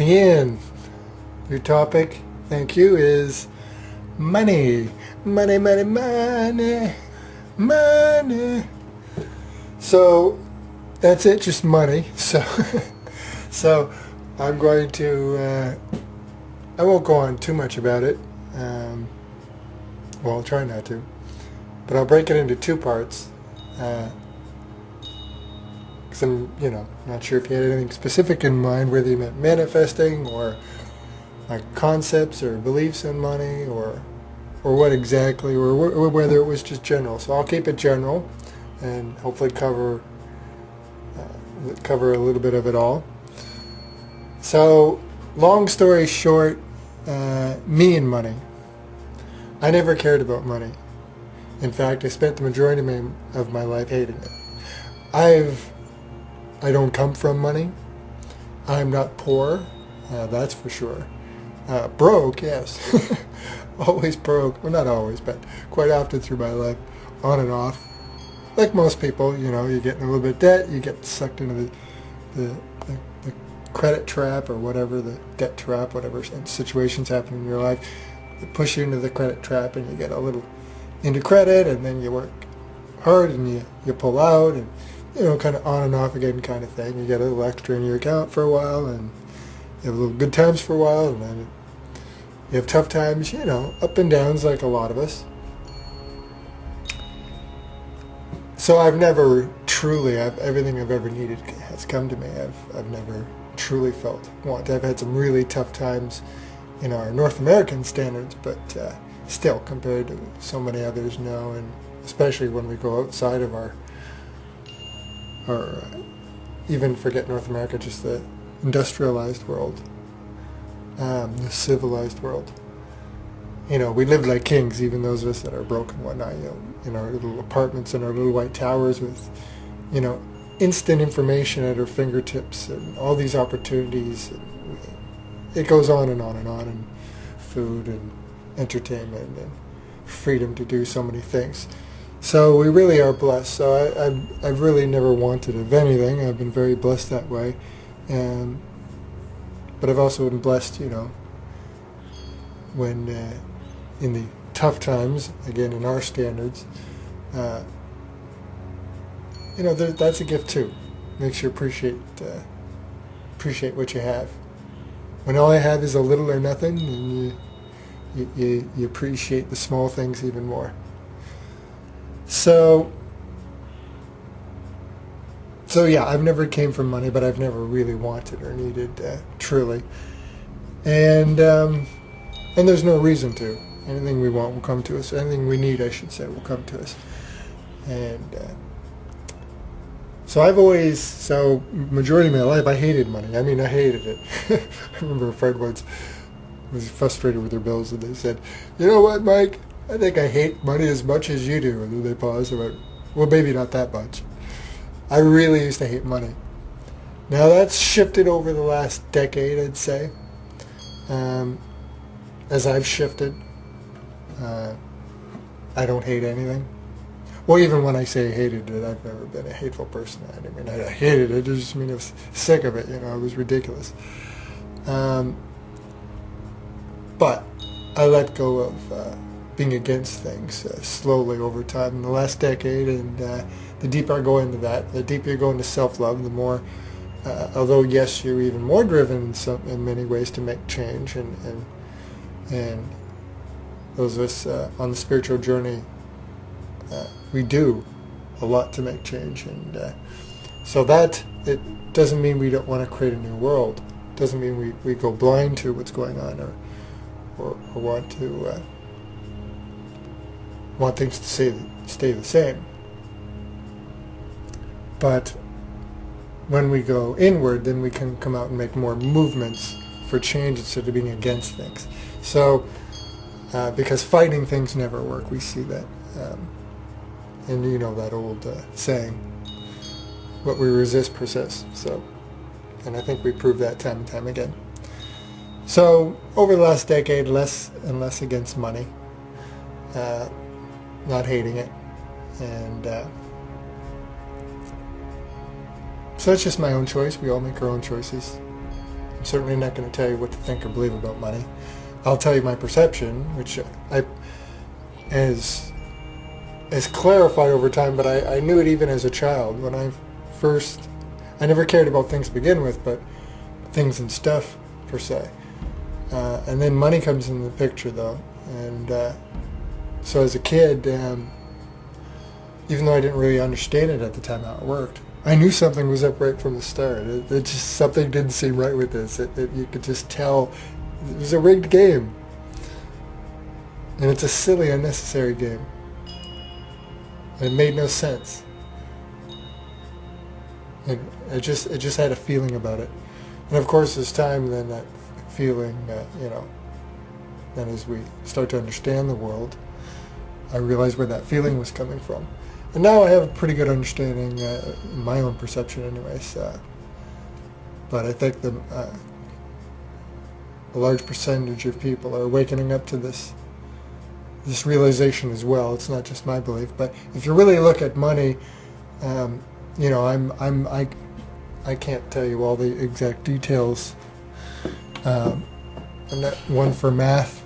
Again, your topic, thank you, is money. Money, money, money, money. So that's it, just money. So I'm going to, I won't go on too much about it. Well, I'll try not to. But I'll break it into two parts. Because I'm, not sure if you had anything specific in mind, whether you meant manifesting or like concepts or beliefs in money or what exactly, or whether it was just general. So I'll keep it general and hopefully cover a little bit of it all. So, long story short, me and money. I never cared about money. In fact, I spent the majority of my life hating it. I don't come from money. I'm not poor, that's for sure. Broke, yes. Always broke. Well, not always, but quite often through my life, on and off. Like most people, you get in a little bit of debt, you get sucked into the credit trap or whatever, the debt trap, whatever situations happen in your life. They push you into the credit trap and you get a little into credit, and then you work hard and you pull out, and kind of on and off again kind of thing. You get a little extra in your account for a while, and you have a little good times for a while, and then you have tough times, up and downs like a lot of us. So I've never truly, everything I've ever needed has come to me. I've never truly felt want. I've had some really tough times in our North American standards, but still, compared to so many others now, and especially when we go outside of our even forget North America, just the industrialized world, the civilized world. We live like kings, even those of us that are broke and whatnot, in our little apartments and our little white towers with, instant information at our fingertips and all these opportunities. And it goes on and on and on, and food and entertainment and freedom to do so many things. So we really are blessed. So I've really never wanted of anything. I've been very blessed that way. But I've also been blessed, when in the tough times, again in our standards, that's a gift too. Makes you appreciate what you have. When all I have is a little or nothing, and you appreciate the small things even more. So yeah, I've never came from money, but I've never really wanted or needed truly. And there's no reason to. Anything we want will come to us. Anything we need, I should say, will come to us. And so majority of my life, I hated money. I mean, I hated it. I remember a friend once was frustrated with their bills, and they said, "You know what, Mike? I think I hate money as much as you do." And then they paused and went, "Well, maybe not that much." I really used to hate money. Now that's shifted over the last decade, I'd say. As I've shifted, I don't hate anything. Well, even when I say hated it, I've never been a hateful person. I mean, I hated it. I just mean I was sick of it. It was ridiculous. But I let go of being against things slowly over time in the last decade, and the deeper I go into that, the deeper you go into self-love, the more, although yes, you're even more driven in many ways to make change, and those of us on the spiritual journey, we do a lot to make change, and so that it doesn't mean we don't want to create a new world. It doesn't mean we go blind to what's going on, or want things to stay the same. But when we go inward, then we can come out and make more movements for change instead of being against things. So, because fighting things never work, we see that. And that old saying, what we resist persists. So, and I think we proved that time and time again. So, over the last decade, less and less against money, not hating it, and so it's just my own choice. We all make our own choices. I'm certainly not going to tell you what to think or believe about money. I'll tell you my perception, which I has clarified over time, but I knew it even as a child. When I never cared about things to begin with, but things and stuff per se. And then money comes in the picture, though. And so as a kid, even though I didn't really understand it at the time how it worked, I knew something was up right from the start. It just, something didn't seem right with this. You could just tell it was a rigged game. And it's a silly, unnecessary game. And it made no sense. And it just had a feeling about it. And of course, as time, then that feeling, then as we start to understand the world, I realized where that feeling was coming from. And now I have a pretty good understanding, in my own perception anyways. But I think a large percentage of people are waking up to this realization as well. It's not just my belief. But if you really look at money, I can't tell you all the exact details. I'm not one for math.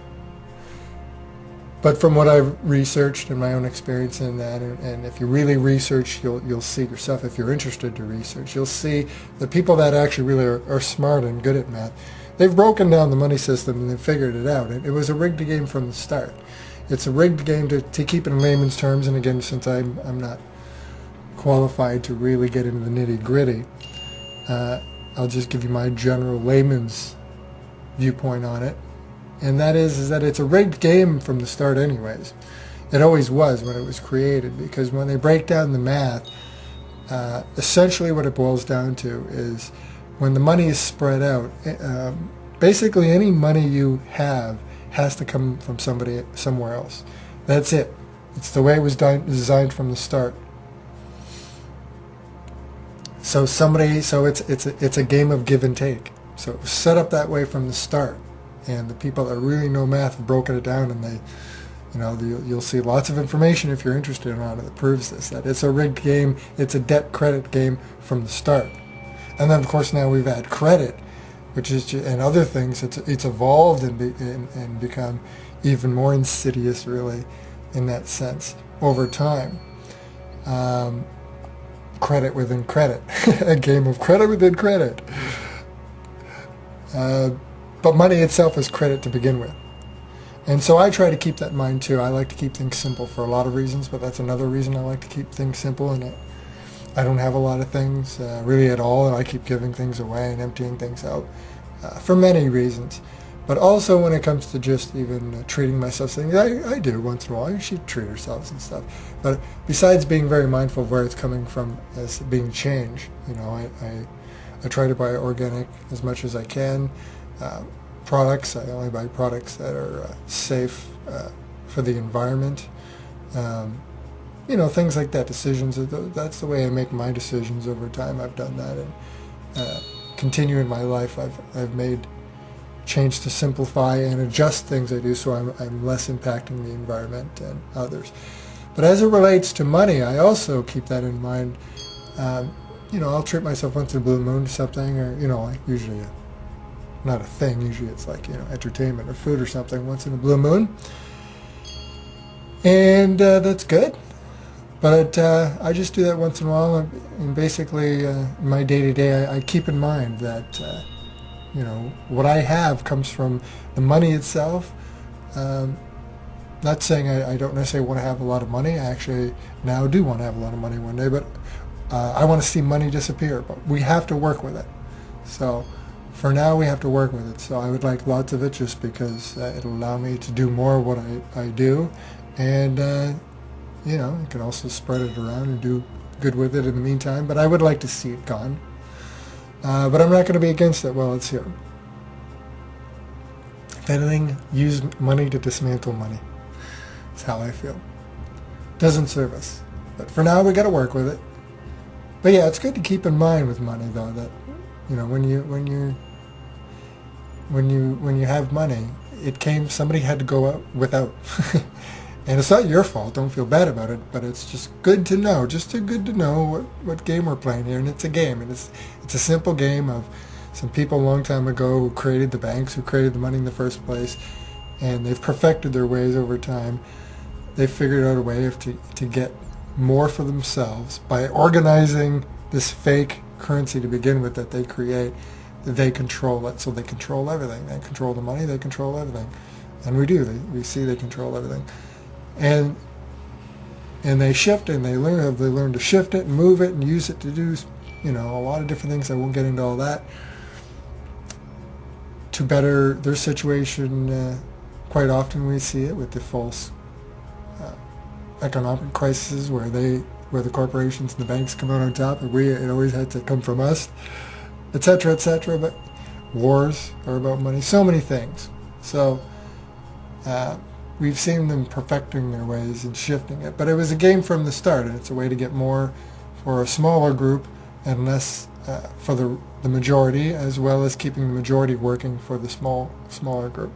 But from what I've researched and my own experience in that, and if you really research, you'll see yourself, if you're interested to research, you'll see the people that actually really are smart and good at math, they've broken down the money system and they've figured it out. It was a rigged game from the start. It's a rigged game to keep it in layman's terms, and again, since I'm not qualified to really get into the nitty-gritty, I'll just give you my general layman's viewpoint on it. And that is that it's a rigged game from the start anyways. It always was when it was created, because when they break down the math, essentially what it boils down to is when the money is spread out, basically any money you have has to come from somewhere else. That's it. It's the way it was designed from the start. So it's a game of give and take. So it was set up that way from the start. And the people that really know math have broken it down, and you'll see lots of information if you're interested in it that proves this, that it's a rigged game, it's a debt credit game from the start. And then of course now we've had credit, which is and other things. It's evolved and become even more insidious, really, in that sense over time. Credit within credit, a game of credit within credit. But money itself is credit to begin with. And so I try to keep that in mind too. I like to keep things simple for a lot of reasons, but that's another reason I like to keep things simple. And I don't have a lot of things really at all, and I keep giving things away and emptying things out for many reasons. But also when it comes to just even treating myself, things I do once in a while. You should treat ourselves and stuff. But besides being very mindful of where it's coming from as being change, I try to buy organic as much as I can. Products, I only buy products that are safe for the environment. Things like that, decisions. That's the way I make my decisions over time. I've done that, and continue in my life. I've made change to simplify and adjust things I do so I'm less impacting the environment and others. But as it relates to money, I also keep that in mind. I'll treat myself once in a blue moon to something, or like usually not a thing. Usually it's like entertainment or food or something once in a blue moon, and that's good. But I just do that once in a while, and basically in my day-to-day, I keep in mind that what I have comes from the money itself. Not saying I don't necessarily want to have a lot of money. I actually now do want to have a lot of money one day, but I want to see money disappear. But we have to work with it. So for now, we have to work with it. So I would like lots of it just because it'll allow me to do more of what I do. And, you can also spread it around and do good with it in the meantime. But I would like to see it gone. But I'm not going to be against it while it's here. If anything, use money to dismantle money. That's how I feel. Doesn't serve us. But for now, we got to work with it. But yeah, it's good to keep in mind with money, though, that when you have money, somebody had to go out without. And it's not your fault, don't feel bad about it, but it's just good to know, good to know what game we're playing here. And it's a game, and it's a simple game of some people a long time ago who created the banks, who created the money in the first place, and they've perfected their ways over time. They figured out a way to get more for themselves by organizing this fake currency to begin with that they create. They control it, so they control everything. They control the money, they control everything. And we do. We see they control everything. And they shift and they learn to shift it and move it and use it to do, a lot of different things. I won't get into all that. To better their situation, quite often we see it with the false economic crises where the corporations and the banks come out on top, and it always had to come from us, etc., etc. But wars are about money, so many things. So we've seen them perfecting their ways and shifting it. But it was a game from the start, and it's a way to get more for a smaller group and less for the majority, as well as keeping the majority working for the smaller group.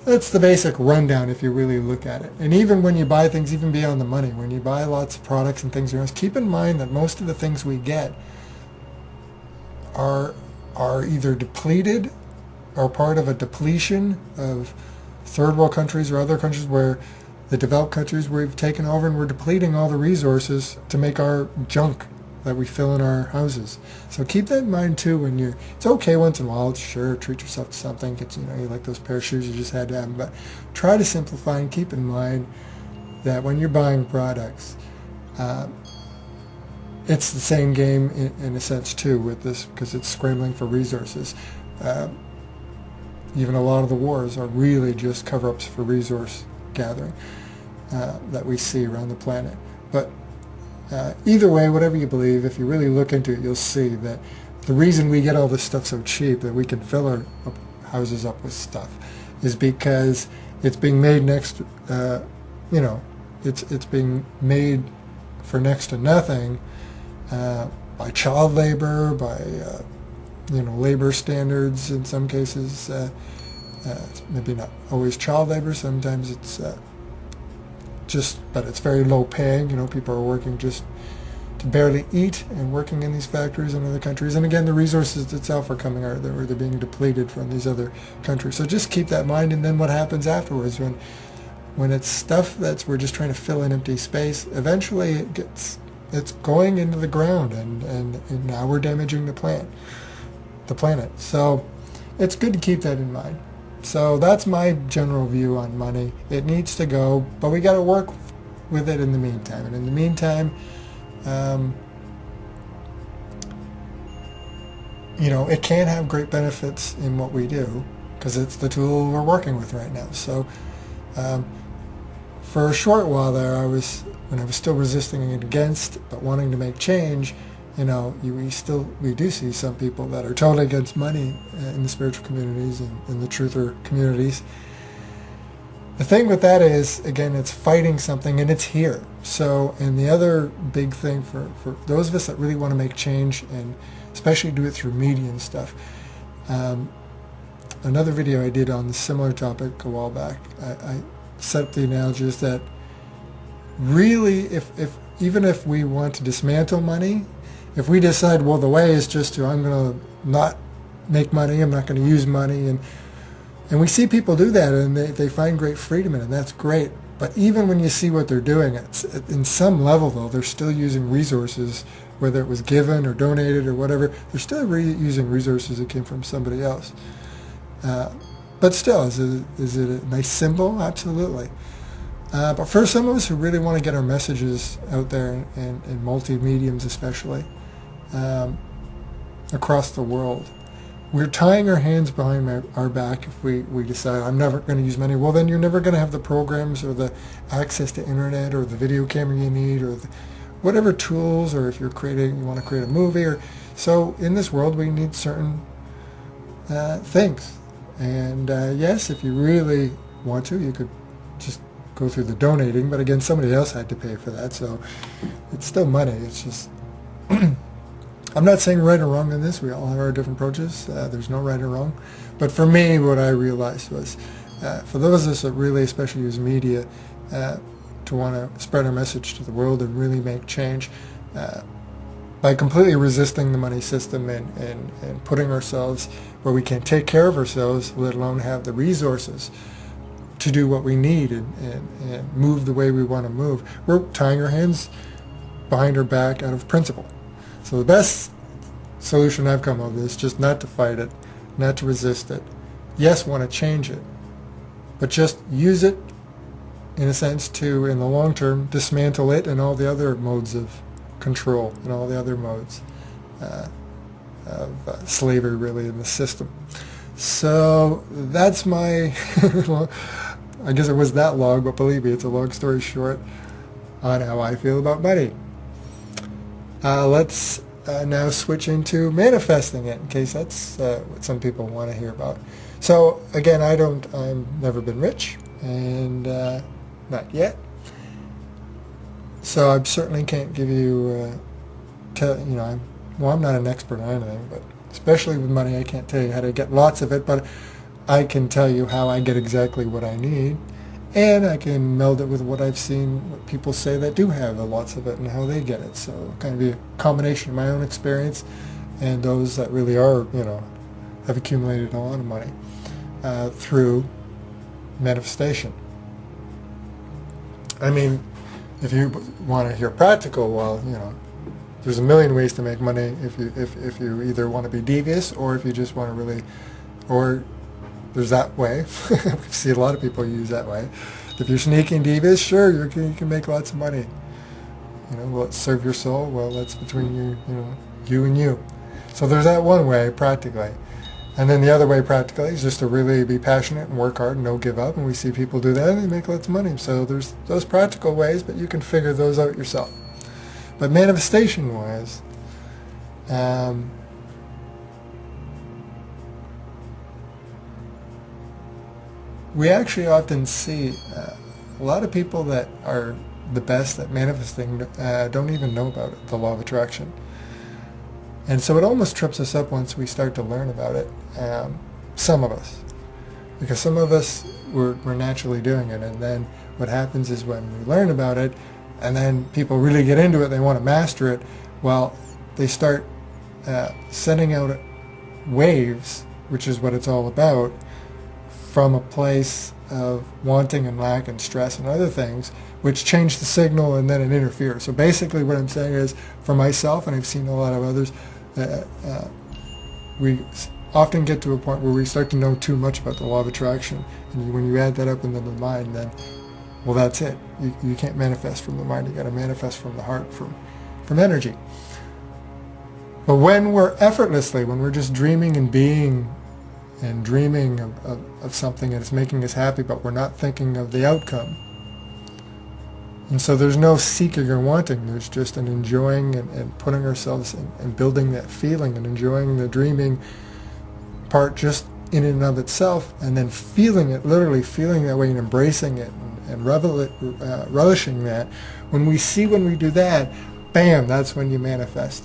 That's the basic rundown if you really look at it. And even when you buy things, even beyond the money, when you buy lots of products and things, keep in mind that most of the things we get are either depleted or part of a depletion of third world countries or other countries where the developed countries we've taken over, and we're depleting all the resources to make our junk that we fill in our houses. So keep that in mind too. It's okay once in a while, sure, treat yourself to something. You like those pair of shoes you just had to have, but try to simplify and keep in mind that when you're buying products, it's the same game in a sense too with this, because it's scrambling for resources. Even a lot of the wars are really just cover-ups for resource gathering that we see around the planet. But either way, whatever you believe, if you really look into it, you'll see that the reason we get all this stuff so cheap, that we can fill our houses up with stuff, is because it's being made it's being made for next to nothing by child labor, by labor standards in some cases. Maybe not always child labor. Sometimes it's but it's very low paying. People are working just to barely eat and working in these factories in other countries. And again, the resources itself are coming out, they're being depleted from these other countries. So just keep that in mind. And then what happens afterwards when it's stuff we're just trying to fill in empty space, eventually it's going into the ground, and now we're damaging the planet. So it's good to keep that in mind. So that's my general view on money. It needs to go, but we got to work with it in the meantime. And in the meantime, it can have great benefits in what we do because it's the tool we're working with right now. So for a short while there, when I was still resisting it against, but wanting to make change, we do see some people that are totally against money in the spiritual communities and in the truther communities. The thing with that is, again, it's fighting something, and it's here. So, and the other big thing for those of us that really want to make change, and especially do it through media and stuff, another video I did on the similar topic a while back, I set up the analogy is that really, even if we want to dismantle money, if we decide, well, the way is just I'm going to not make money, I'm not going to use money, and we see people do that, and they find great freedom in it, and that's great. But even when you see what they're doing, in some level, though, they're still using resources, whether it was given or donated or whatever, they're still using resources that came from somebody else. But still, is it a nice symbol? Absolutely. But for some of us who really want to get our messages out there in multi-mediums especially, across the world, we're tying our hands behind our back if we decide, I'm never going to use money. Well, then you're never going to have the programs or the access to internet or the video camera you need or whatever tools, or if you want to create a movie. So in this world, we need certain things. And yes, if you really want to, you could just go through the donating, but again, somebody else had to pay for that, so it's still money. It's just I'm not saying right or wrong in this. We all have our different approaches. There's no right or wrong. But for me, what I realized was, for those of us that really especially use media to want to spread our message to the world and really make change, by completely resisting the money system and putting ourselves where we can't take care of ourselves, let alone have the resources to do what we need and move the way we want to move. We're tying our hands behind our back out of principle. So the best solution I've come up with is just not to fight it, not to resist it. Yes, want to change it, but just use it in a sense to, in the long term, dismantle it and all the other modes of control and all the other modes of slavery really in the system. So that's my, I guess it was that long, but believe me, it's a long story short on how I feel about money. Let's now switch into manifesting it, in case that's what some people want to hear about. So again, I've never been rich, and not yet. So I certainly can't give you, I'm not an expert on anything, but especially with money, I can't tell you how to get lots of it, but I can tell you how I get exactly what I need, and I can meld it with what I've seen, what people say that do have lots of it and how they get it. So it'll kind of be a combination of my own experience and those that really are, have accumulated a lot of money through manifestation. I mean, if you want to hear practical, well, there's a million ways to make money if you either want to be devious or if you just want to really, or there's that way. We see a lot of people use that way. If you're sneaky and devious, sure, you can make lots of money. Will it serve your soul? Well, that's between you and you. So there's that one way, practically. And then the other way, practically, is just to really be passionate and work hard and don't give up. And we see people do that and they make lots of money. So there's those practical ways, but you can figure those out yourself. But manifestation-wise, we actually often see a lot of people that are the best at manifesting don't even know about it, the law of attraction. And so it almost trips us up once we start to learn about it, some of us. Because some of us, we're naturally doing it, and then what happens is when we learn about it, and then people really get into it, they want to master it, well, they start sending out waves, which is what it's all about, from a place of wanting and lack and stress and other things, which change the signal and then it interferes. So basically what I'm saying is, for myself, and I've seen a lot of others, we often get to a point where we start to know too much about the law of attraction. And when you add that up into the mind, then, well, that's it. You can't manifest from the mind. You got to manifest from the heart, from energy. But when we're effortlessly, when we're just dreaming and being and dreaming of something and it's making us happy, but we're not thinking of the outcome. And so there's no seeking or wanting. There's just an enjoying and putting ourselves and building that feeling and enjoying the dreaming part just in and of itself, and then feeling it, literally feeling that way and embracing it and relishing that. When we do that, bam, that's when you manifest.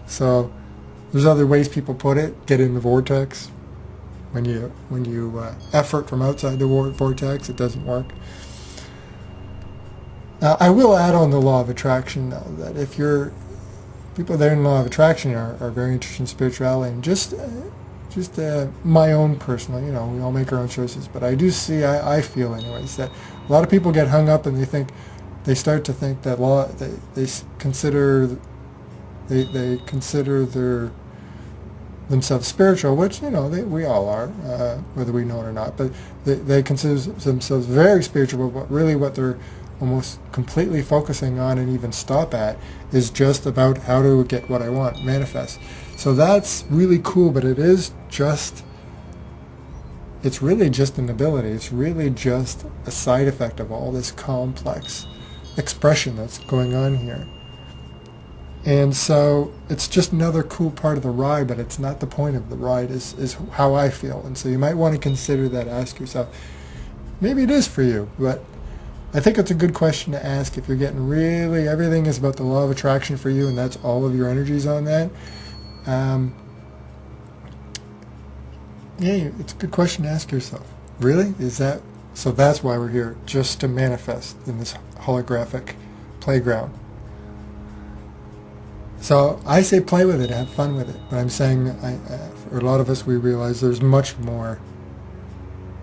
So there's other ways people put it. Get in the vortex. When you effort from outside the vortex, it doesn't work. I will add on the law of attraction, though, that if people that are in the law of attraction are very interested in spirituality, and just my own personal, we all make our own choices, but I do see, I feel anyways, that a lot of people get hung up and they start to think that they consider themselves spiritual, which we all are, whether we know it or not. But they consider themselves very spiritual. But really, what they're almost completely focusing on and even stop at is just about how to get what I want, manifest. So that's really cool. But it's really just an ability. It's really just a side effect of all this complex expression that's going on here. And so it's just another cool part of the ride, but it's not the point of the ride, is how I feel. And so you might want to consider that, ask yourself, maybe it is for you, but I think it's a good question to ask if you're getting really, everything is about the law of attraction for you and that's all of your energies on that. It's a good question to ask yourself. Really? So that's why we're here, just to manifest in this holographic playground. So I say play with it, have fun with it. But I'm saying, for a lot of us, we realize there's much more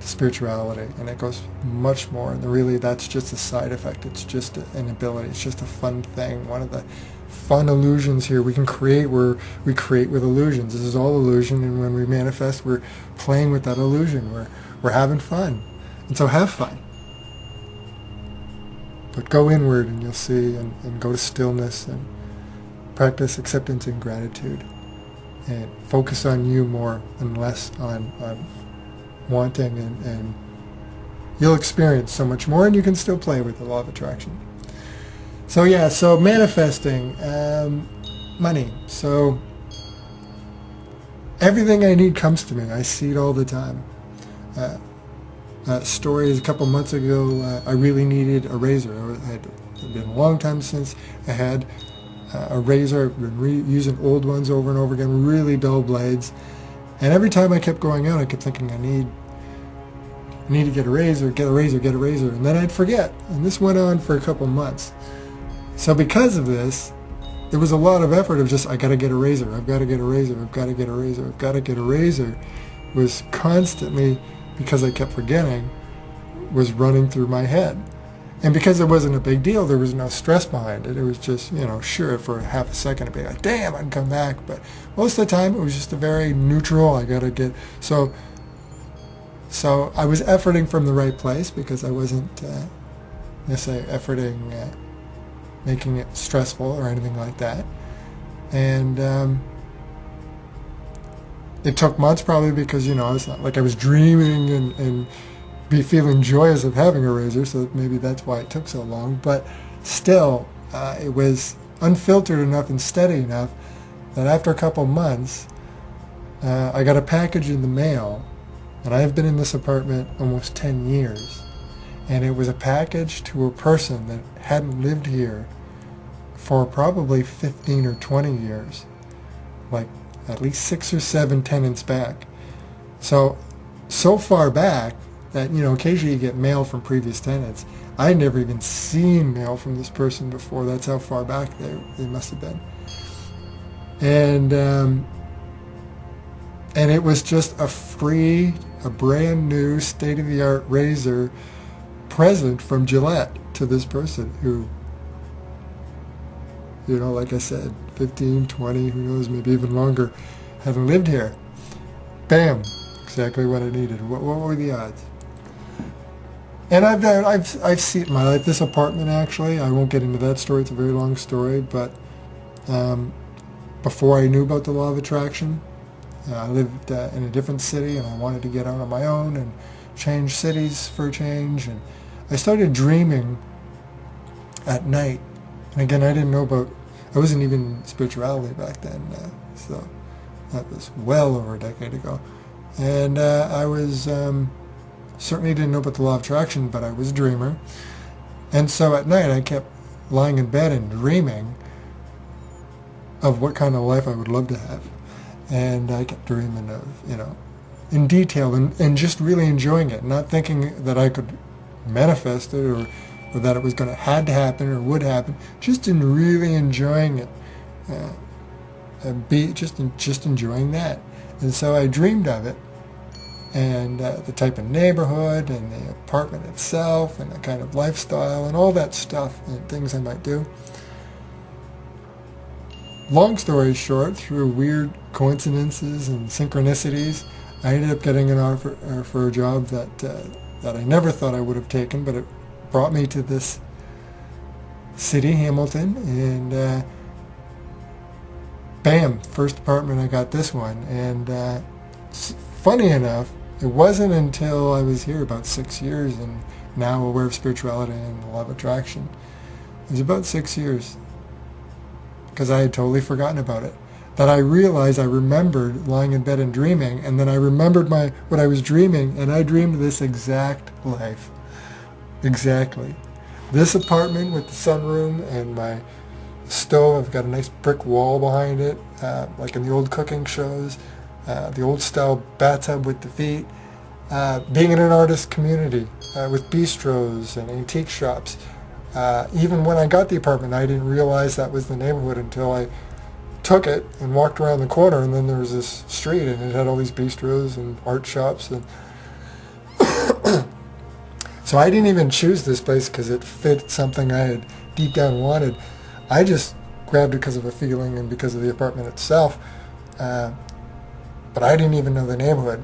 to spirituality, and it goes much more. And really, that's just a side effect. It's just an ability. It's just a fun thing. One of the fun illusions here we can create, where we create with illusions. This is all illusion, and when we manifest, we're playing with that illusion. We're having fun, and so have fun. But go inward, and you'll see, and go to stillness, and practice acceptance and gratitude, and focus on you more and less on wanting, and you'll experience so much more, and you can still play with the law of attraction. So yeah, so manifesting, money. So everything I need comes to me. I see it all the time. Story is a couple months ago, I really needed a razor. It had been a long time since I had a razor. I've been using old ones over and over again, really dull blades. And every time I kept going out, I kept thinking, I need to get a razor, get a razor, get a razor. And then I'd forget. And this went on for a couple months. So because of this, there was a lot of effort of just, I got to get a razor, I've got to get a razor, I've got to get a razor, I've got to get a razor, was constantly, because I kept forgetting, was running through my head. And because it wasn't a big deal, there was no stress behind it. It was just, sure, for half a second it'd be like, damn, I'd come back. But most of the time it was just a very neutral, I got to get, so I was efforting from the right place, because I wasn't necessarily efforting, making it stressful or anything like that. And it took months, probably because, I was not like I was dreaming and be feeling joyous of having a razor, so maybe that's why it took so long. But still, it was unfiltered enough and steady enough that after a couple months, I got a package in the mail, and I've been in this apartment almost 10 years, and it was a package to a person that hadn't lived here for probably 15 or 20 years, like at least 6 or 7 tenants back. So far back that, occasionally you get mail from previous tenants. I'd never even seen mail from this person before. That's how far back they must have been. And it was just a brand new state-of-the-art razor present from Gillette to this person who, like I said, 15, 20, who knows, maybe even longer, haven't lived here. Bam, exactly what I needed. What were the odds? And I've seen it in my life. This apartment, actually, I won't get into that story. It's a very long story. But before I knew about the law of attraction, I lived in a different city, and I wanted to get out on my own and change cities for a change. And I started dreaming at night. And again, I wasn't even spirituality back then. So that was well over a decade ago. And I was... certainly didn't know about the law of attraction, but I was a dreamer. And so at night I kept lying in bed and dreaming of what kind of life I would love to have. And I kept dreaming of, in detail, and just really enjoying it, not thinking that I could manifest it or that it was had to happen or would happen, just in really enjoying it, just enjoying that. And so I dreamed of it, and the type of neighborhood and the apartment itself and the kind of lifestyle and all that stuff and things I might do. Long story short, through weird coincidences and synchronicities, I ended up getting an offer for a job that I never thought I would have taken, but it brought me to this city, Hamilton, and bam, first apartment I got this one. And funny enough, it wasn't until I was here about 6 years and now aware of spirituality and the law of attraction. It was about 6 years, because I had totally forgotten about it, that I realized I remembered lying in bed and dreaming, and then I remembered what I was dreaming, and I dreamed this exact life. Exactly. This apartment with the sunroom and my stove. I've got a nice brick wall behind it, like in the old cooking shows. The old style bathtub with the feet, being in an artist community with bistros and antique shops. Even when I got the apartment, I didn't realize that was the neighborhood until I took it and walked around the corner, and then there was this street, and it had all these bistros and art shops. And so I didn't even choose this place because it fit something I had deep down wanted. I just grabbed it because of a feeling and because of the apartment itself. But I didn't even know the neighborhood.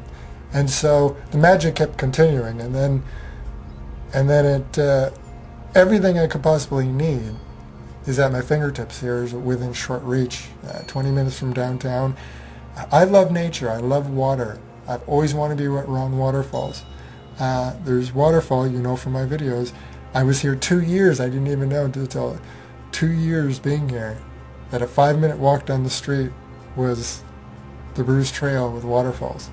And so the magic kept continuing, and then everything I could possibly need is at my fingertips here, is within short reach, 20 minutes from downtown. I love nature. I love water. I've always wanted to be around waterfalls. There's waterfall, you know, from my videos. I was here 2 years. I didn't even know until 2 years being here that a 5-minute walk down the street was the Bruce Trail with waterfalls.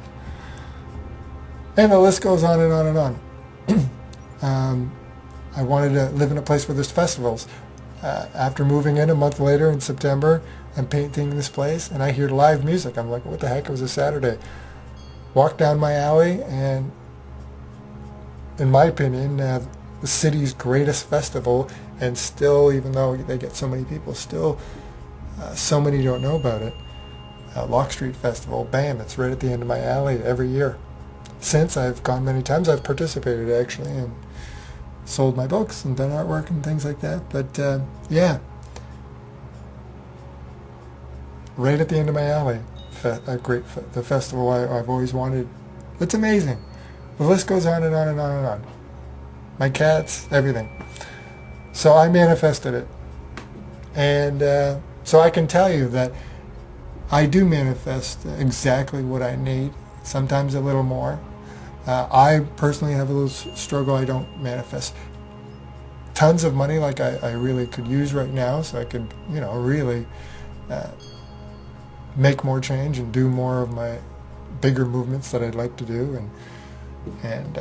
And the list goes on and on and on. I wanted to live in a place where there's festivals. After moving in a month later in September, I'm painting this place, and I hear live music. I'm like, what the heck? It was a Saturday. Walk down my alley, and in my opinion, the city's greatest festival, and still, even though they get so many people, still so many don't know about it. Lock Street Festival, bam, it's right at the end of my alley every year. Since I've gone many times, I've participated actually, and sold my books and done artwork and things like that. But yeah, right at the end of my alley, the festival I've always wanted. It's amazing. The list goes on and on and on and on. My cats, everything. So I manifested it. And so I can tell you that I do manifest exactly what I need, sometimes a little more. I personally have a little struggle. I don't manifest tons of money like I really could use right now, so I could, you know, really make more change and do more of my bigger movements that I'd like to do, and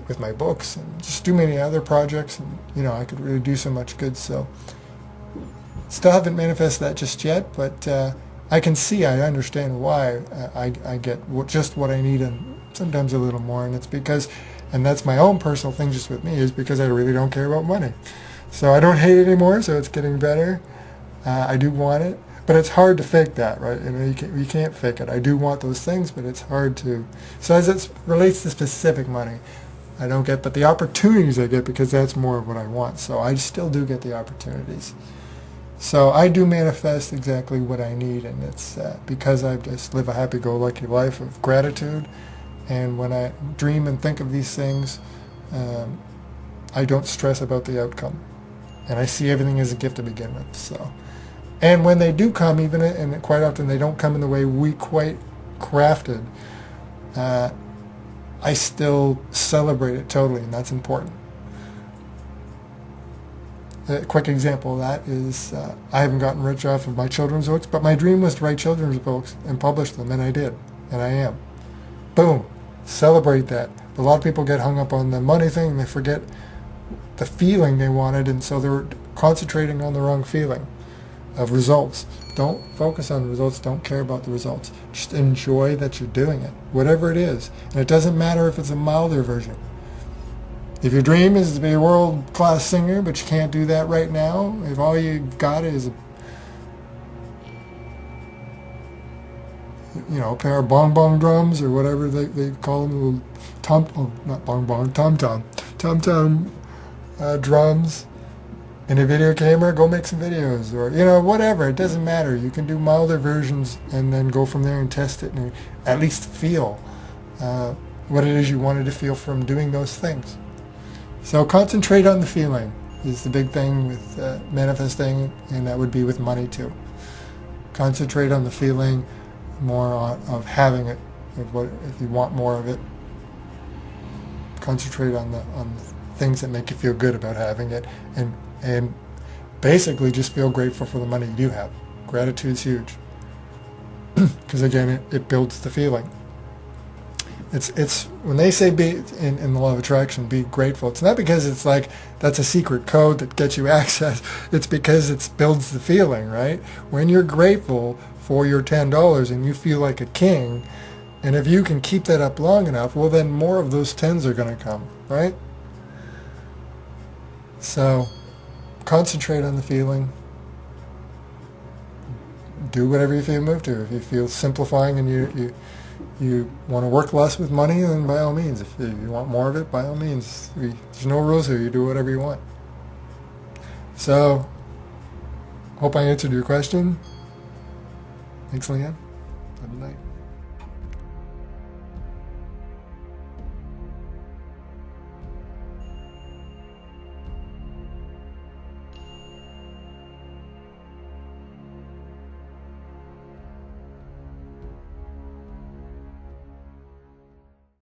with my books and just do many other projects, and you know, I could really do so much good. So still haven't manifested that just yet, but I can see, I understand why I get just what I need, and sometimes a little more, and it's because, and that's my own personal thing just with me, is because I really don't care about money. So I don't hate it anymore, so it's getting better. I do want it, but it's hard to fake that, right? You know, you can't fake it. I do want those things, but it's hard to. So as it relates to specific money, I don't get, but the opportunities I get, because that's more of what I want. So I still do get the opportunities. So I do manifest exactly what I need, and it's because I just live a happy-go-lucky life of gratitude. And when I dream and think of these things, I don't stress about the outcome. And I see everything as a gift to begin with. So, and when they do come, even, and quite often they don't come in the way we quite crafted, I still celebrate it totally, and that's important. A quick example of that is I haven't gotten rich off of my children's books, but my dream was to write children's books and publish them, and I did, and I am. Boom. Celebrate that. But a lot of people get hung up on the money thing, and they forget the feeling they wanted, and so they're concentrating on the wrong feeling of results. Don't focus on the results. Don't care about the results. Just enjoy that you're doing it, whatever it is. And it doesn't matter if it's a milder version. If your dream is to be a world-class singer, but you can't do that right now, if all you got is a pair of bong-bong drums or whatever they call them, tom-tom drums, and a video camera, go make some videos, or whatever. It doesn't matter. You can do milder versions and then go from there and test it and at least feel what it is you wanted to feel from doing those things. So concentrate on the feeling is the big thing with manifesting, and that would be with money too. Concentrate on the feeling more of having it. If you want more of it, concentrate on the things that make you feel good about having it, and basically just feel grateful for the money you do have. Gratitude's huge, because again, it builds the feeling. It's when they say be in the law of attraction, be grateful. It's not because it's like that's a secret code that gets you access. It's because it builds the feeling, right? When you're grateful for your $10 and you feel like a king, and if you can keep that up long enough, well, then more of those tens are going to come, right? So concentrate on the feeling. do whatever you feel moved to. If you feel simplifying and you want to work less with money, then by all means. If you want more of it, by all means. There's no rules here. You do whatever you want. So, hope I answered your question. Thanks, Leanne. Have a night.